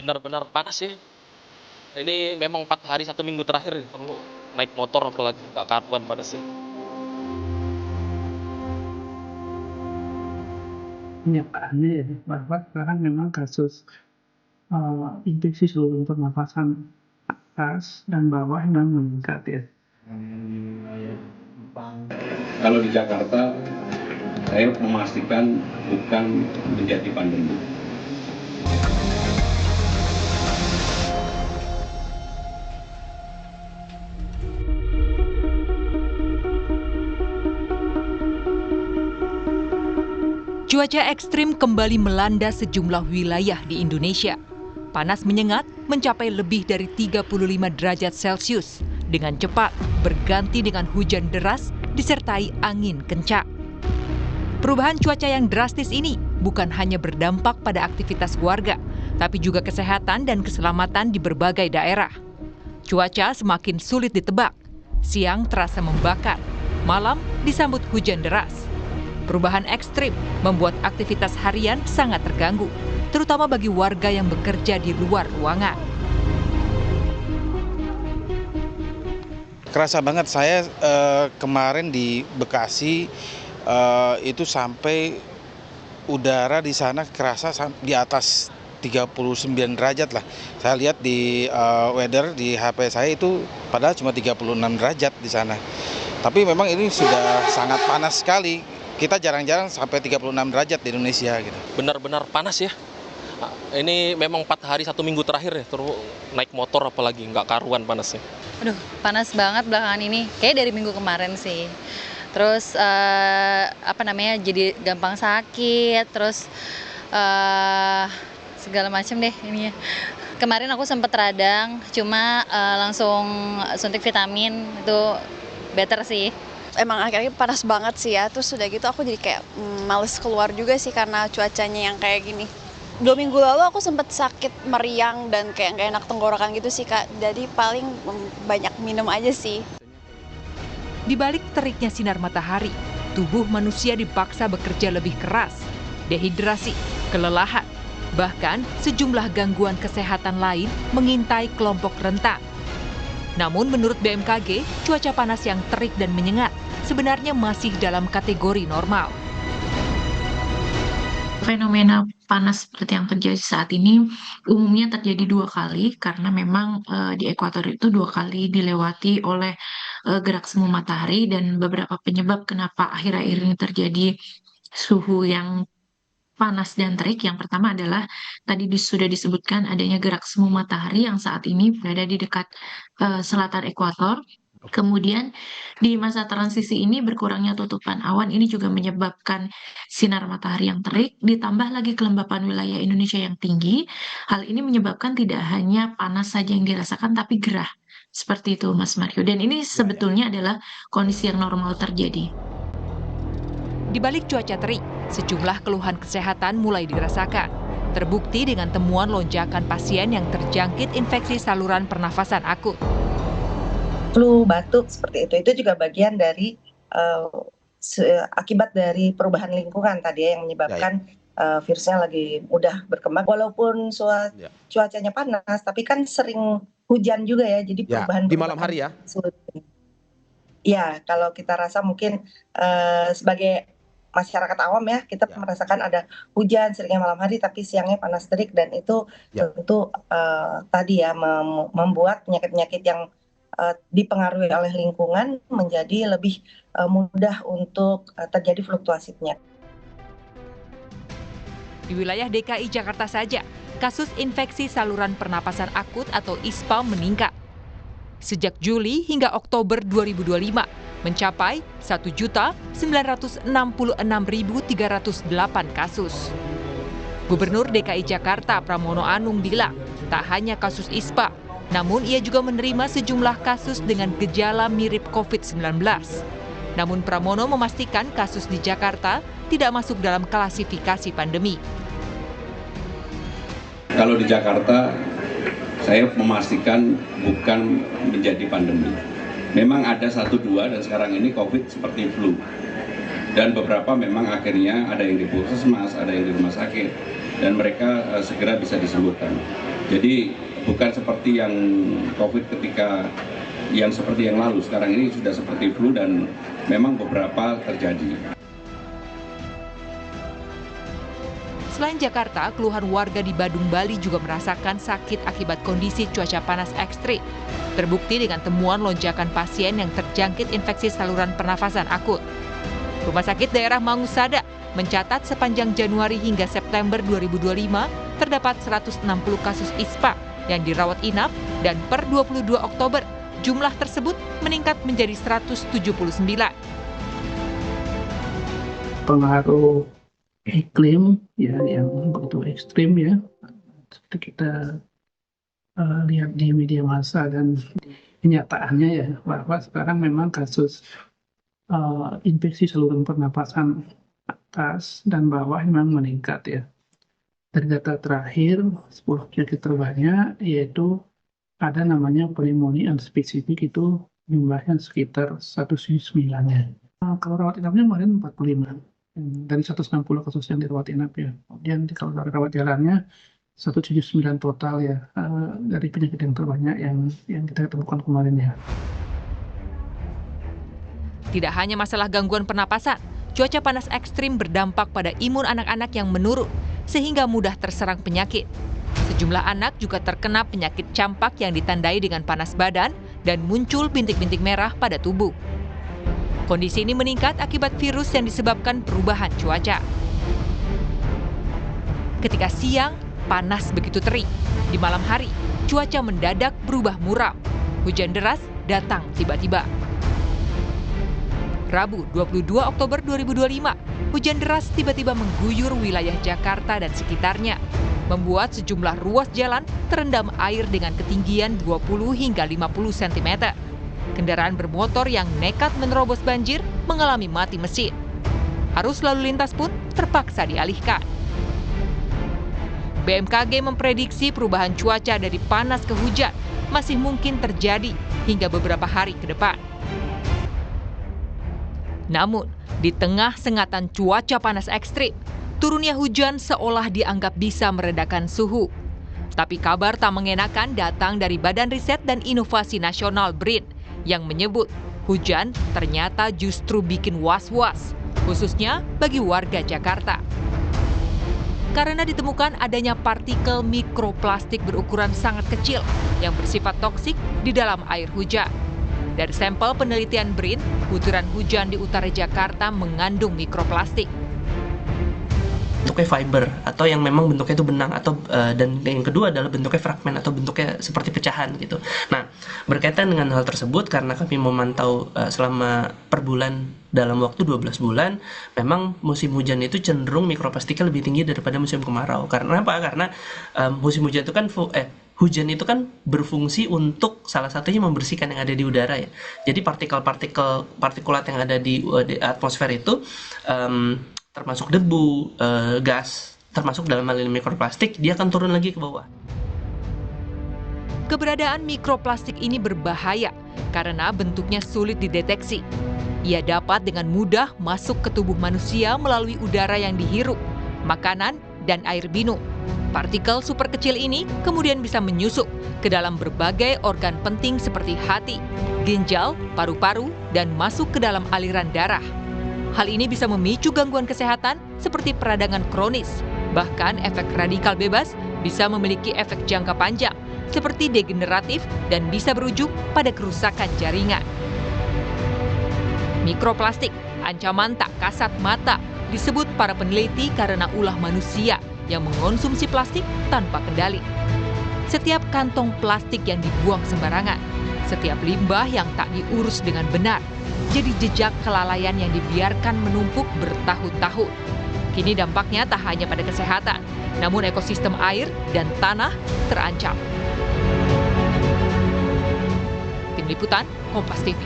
Benar-benar panas sih. Ini memang 4 hari 1 minggu terakhir nih, kalau naik motor apalagi nggak karuan panasnya. Kenyataannya ya bahwa sekarang memang kasus infeksi saluran pernafasan atas dan bawah memang meningkat ya. Kalau di Jakarta, saya memastikan bukan menjadi pandemi. Cuaca ekstrim kembali melanda sejumlah wilayah di Indonesia. Panas menyengat mencapai lebih dari 35 derajat Celcius dengan cepat berganti dengan hujan deras disertai angin kencang. Perubahan cuaca yang drastis ini bukan hanya berdampak pada aktivitas warga, tapi juga kesehatan dan keselamatan di berbagai daerah. Cuaca semakin sulit ditebak. Siang terasa membakar, malam disambut hujan deras. Perubahan ekstrim membuat aktivitas harian sangat terganggu, terutama bagi warga yang bekerja di luar ruangan. Kerasa banget saya kemarin di Bekasi itu sampai udara di sana kerasa di atas 39 derajat lah. Saya lihat di weather di HP saya itu padahal cuma 36 derajat di sana. Tapi memang ini sudah sangat panas sekali. Kita jarang-jarang sampai 36 derajat di Indonesia gitu. Benar-benar panas ya. Ini memang 4 hari 1 minggu terakhir ya, terus naik motor apalagi nggak karuan panasnya. Aduh, panas banget belakangan ini. Kayak dari minggu kemarin sih. Terus jadi gampang sakit, terus segala macam deh ininya. Kemarin aku sempat radang, cuma langsung suntik vitamin, itu better sih. Emang akhirnya panas banget sih ya, terus udah gitu aku jadi kayak males keluar juga sih karena cuacanya yang kayak gini. 2 minggu lalu aku sempat sakit meriang dan kayak nggak enak tenggorokan gitu sih Kak, jadi paling banyak minum aja sih. Di balik teriknya sinar matahari, tubuh manusia dipaksa bekerja lebih keras, dehidrasi, kelelahan, bahkan sejumlah gangguan kesehatan lain mengintai kelompok rentan. Namun menurut BMKG, cuaca panas yang terik dan menyengat sebenarnya masih dalam kategori normal. Fenomena panas seperti yang terjadi saat ini umumnya terjadi 2 kali karena memang di ekuator itu 2 kali dilewati oleh gerak semu matahari dan beberapa penyebab kenapa akhir-akhir ini terjadi suhu yang panas dan terik. Yang pertama adalah tadi sudah disebutkan adanya gerak semu matahari yang saat ini berada di dekat selatan ekuator. Kemudian di masa transisi ini berkurangnya tutupan awan ini juga menyebabkan sinar matahari yang terik, ditambah lagi kelembapan wilayah Indonesia yang tinggi. Hal ini menyebabkan tidak hanya panas saja yang dirasakan, tapi gerah. Seperti itu, Mas Mario. Dan ini sebetulnya adalah kondisi yang normal terjadi. Di balik cuaca terik, sejumlah keluhan kesehatan mulai dirasakan. Terbukti dengan temuan lonjakan pasien yang terjangkit infeksi saluran pernafasan akut. Flu, batuk seperti itu juga bagian dari akibat dari perubahan lingkungan tadi ya, yang menyebabkan virusnya lagi mudah berkembang. Walaupun cuacanya panas, tapi kan sering hujan juga ya, jadi perubahan di malam hari ya. Ya, kalau kita rasa mungkin sebagai masyarakat awam ya, kita merasakan ada hujan seringnya malam hari, tapi siangnya panas terik, dan itu tentu tadi ya membuat penyakit-penyakit yang dipengaruhi oleh lingkungan menjadi lebih mudah untuk terjadi fluktuasi penyakit. Di wilayah DKI Jakarta saja, kasus infeksi saluran pernapasan akut atau ISPA meningkat. Sejak Juli hingga Oktober 2025 mencapai 1.966.308 kasus. Gubernur DKI Jakarta Pramono Anung bilang, tak hanya kasus ISPA, namun ia juga menerima sejumlah kasus dengan gejala mirip COVID-19. Namun Pramono memastikan kasus di Jakarta tidak masuk dalam klasifikasi pandemi. Kalau di Jakarta, saya memastikan bukan menjadi pandemi. Memang ada 1-2 dan sekarang ini COVID seperti flu. Dan beberapa memang akhirnya ada yang di puskesmas, ada yang di rumah sakit, dan mereka segera bisa disembuhkan. Jadi bukan seperti yang COVID ketika yang seperti yang lalu, sekarang ini sudah seperti flu dan memang beberapa terjadi. Selain Jakarta, keluhan warga di Badung, Bali juga merasakan sakit akibat kondisi cuaca panas ekstrim. Terbukti dengan temuan lonjakan pasien yang terjangkit infeksi saluran pernafasan akut. Rumah Sakit Daerah Mangusada mencatat sepanjang Januari hingga September 2025 terdapat 160 kasus ISPA yang dirawat inap dan per 22 Oktober jumlah tersebut meningkat menjadi 179. Pengaruh iklim ya yang begitu ekstrim ya, seperti kita lihat di media massa dan kenyataannya ya, bahwa sekarang memang kasus infeksi saluran pernapasan atas dan bawah memang meningkat ya. Dari data terakhir, 10 penyakit terbanyak yaitu ada namanya pneumonia unspesifik, itu jumlahnya sekitar 109-nya. Kalau rawat inapnya kemarin 45 dari 160 kasus yang dirawat inap ya. Kemudian kalau rawat jalannya 179 total ya, dari penyakit yang terbanyak yang kita temukan kemarin ya. Tidak hanya masalah gangguan pernapasan, cuaca panas ekstrim berdampak pada imun anak-anak yang menurun, sehingga mudah terserang penyakit. Sejumlah anak juga terkena penyakit campak yang ditandai dengan panas badan dan muncul bintik-bintik merah pada tubuh. Kondisi ini meningkat akibat virus yang disebabkan perubahan cuaca. Ketika siang, panas begitu terik. Di malam hari, cuaca mendadak berubah muram. Hujan deras datang tiba-tiba. Rabu 22 Oktober 2025, hujan deras tiba-tiba mengguyur wilayah Jakarta dan sekitarnya, membuat sejumlah ruas jalan terendam air dengan ketinggian 20 hingga 50 cm. Kendaraan bermotor yang nekat menerobos banjir mengalami mati mesin. Arus lalu lintas pun terpaksa dialihkan. BMKG memprediksi perubahan cuaca dari panas ke hujan masih mungkin terjadi hingga beberapa hari ke depan. Namun, di tengah sengatan cuaca panas ekstrim, turunnya hujan seolah dianggap bisa meredakan suhu. Tapi kabar tak mengenakan datang dari Badan Riset dan Inovasi Nasional BRIN yang menyebut hujan ternyata justru bikin was-was, khususnya bagi warga Jakarta. Karena ditemukan adanya partikel mikroplastik berukuran sangat kecil yang bersifat toksik di dalam air hujan. Dari sampel penelitian BRIN, butiran hujan di utara Jakarta mengandung mikroplastik. Bentuknya fiber atau yang memang bentuknya itu benang atau dan yang kedua adalah bentuknya fragmen atau bentuknya seperti pecahan gitu. Nah, berkaitan dengan hal tersebut karena kami memantau selama per bulan dalam waktu 12 bulan, memang musim hujan itu cenderung mikroplastiknya lebih tinggi daripada musim kemarau. Karena apa? Karena musim hujan itu kan hujan itu kan berfungsi untuk salah satunya membersihkan yang ada di udara ya. Jadi partikulat yang ada di atmosfer itu termasuk debu, gas, termasuk dalam hal ini mikroplastik, dia akan turun lagi ke bawah. Keberadaan mikroplastik ini berbahaya karena bentuknya sulit dideteksi. Ia dapat dengan mudah masuk ke tubuh manusia melalui udara yang dihirup, makanan, dan air minum. Partikel super kecil ini kemudian bisa menyusup ke dalam berbagai organ penting seperti hati, ginjal, paru-paru, dan masuk ke dalam aliran darah. Hal ini bisa memicu gangguan kesehatan seperti peradangan kronis. Bahkan efek radikal bebas bisa memiliki efek jangka panjang seperti degeneratif dan bisa berujung pada kerusakan jaringan. Mikroplastik, ancaman tak kasat mata, disebut para peneliti karena ulah manusia yang mengonsumsi plastik tanpa kendali. Setiap kantong plastik yang dibuang sembarangan, setiap limbah yang tak diurus dengan benar, jadi jejak kelalaian yang dibiarkan menumpuk bertahun-tahun. Kini dampaknya tak hanya pada kesehatan, namun ekosistem air dan tanah terancam. Tim Liputan, Kompas TV.